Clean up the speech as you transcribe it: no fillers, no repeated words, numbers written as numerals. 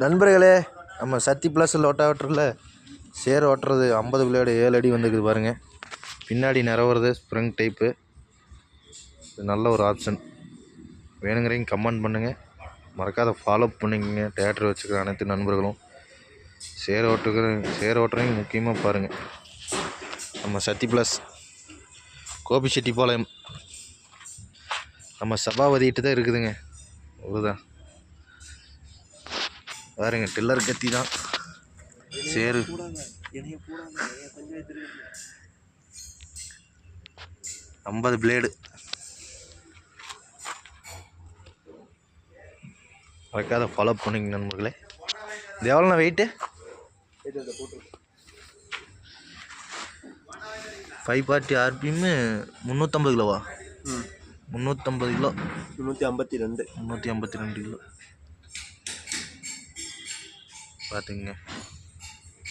நண்பர்களே, நம்ம சக்தி ப்ளஸ் லோட்டாவட்டரில் சேர் ஓட்டுறது 50 பிளேடு 7 அடி வந்துருக்குது பாருங்கள். பின்னாடி நிறவுறது ஸ்ப்ரிங் டைப்பு. இது நல்ல ஒரு ஆப்ஷன். வேணுங்கிறீங்க கமெண்ட் பண்ணுங்கள், மறக்காத ஃபாலோ பண்ணிக்கங்க. தேட்டர் வச்சுக்கிற அனைத்து நண்பர்களும் சேர் ஓட்டுறவங்க முக்கியமாக பாருங்கள். நம்ம சக்தி ப்ளஸ் கோபிச்செட்டிப்பாளையம் நம்ம சபாபதிகிட்ட தான் இருக்குதுங்க. அவ்வளோதான் பாருங்க, டில்லர் கத்தி தான் சேரு. 50 பிளேடு. மறக்காத ஃபாலோ பண்ணிங்க நண்பர்களே. இது எவ்வளோண்ணா வெயிட்டு? 540 RPM 350 கிலோவா? 350 கிலோ. 352 கிலோ பார்த்துங்க.